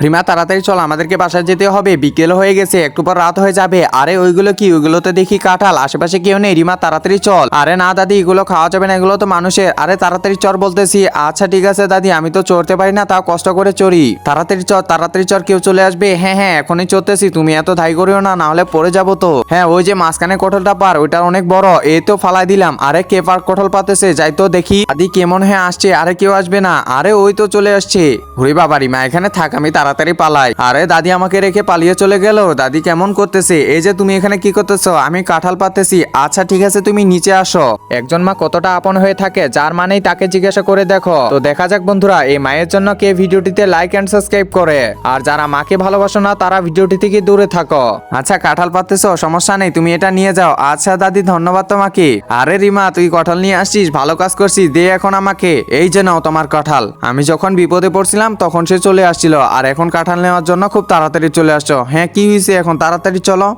রিমা তাড়াতাড়ি চল, আমাদেরকে বাসায় যেতে হবে, বিকেল হয়ে গেছে, একটু পর রাত হয়ে যাবে। আরে ওইগুলো কি? ওইগুলোতে দেখি কাঁঠাল, আশেপাশে কেউ নেই। রিমা তাড়াতাড়ি চল। আরে না দাদি, এগুলো খাওয়া যাবে না, এগুলো তো মানুষের। আরে তাড়াতাড়ি চর বলতেছি। আচ্ছা ঠিক আছে দাদি, আমি তো চড়তে পারি না, তাও কষ্ট করে চড়ি। তাড়াতাড়ি চর, তাড়াতাড়ি চর, কেউ চলে আসবে। হ্যাঁ হ্যাঁ, এখনই চড়তেছি, তুমি এত ধাই করিও না, নাহলে পড়ে যাবো তো। হ্যাঁ ওই যে মাঝখানে কঠলটা পার, ওইটা অনেক বড়, এই তো ফালাই দিলাম। আরে কে পার কঠল পাতেছে, যাই তো দেখি। দাদি কেমন হয়ে আসছে। আরে কেউ আসবে না। আরে ওই তো চলে আসছে। ঘুরি বাবা, রিমা এখানে থাক, আমি তাড়াতাড়ি পালাই। আরে দাদি আমাকে রেখে পালিয়ে চলে গেল। দাদি কেমন করতেছে। এই যে তুমি এখানে কি করতেছো? আমি কাঁঠাল পাতেছি। আচ্ছা ঠিক আছে, তুমি নিচে আসো। একজন মা কতটা আপন হয়ে থাকে, যার মানেই তাকে জিজ্ঞাসা করে দেখো। তো দেখা যাক বন্ধুরা, এই মায়ের জন্য কে ভিডিওটিতে লাইক এন্ড সাবস্ক্রাইব করে। আর যারা মাকে ভালোবাসো না, তারা ভিডিওটি থেকে দূরে থাকো। আচ্ছা কাঁঠাল পাতেছো, সমস্যা নেই, তুমি এটা নিয়ে যাও। আচ্ছা দাদি, ধন্যবাদ তোমাকে। আরে রিমা, তুই কাঁঠাল নিয়ে আসছিস, ভালো কাজ করছিস, দে এখন আমাকে। এই যে নাও তোমার কাঁঠাল। আমি যখন বিপদে পড়ছিলাম তখন সে চলে আসছিল, আর এখন কাঁঠাল নেওয়ার জন্য খুব তাড়াতাড়ি চলে আসছো। হ্যাঁ কি হয়েছে এখন, তাড়াতাড়ি চলো।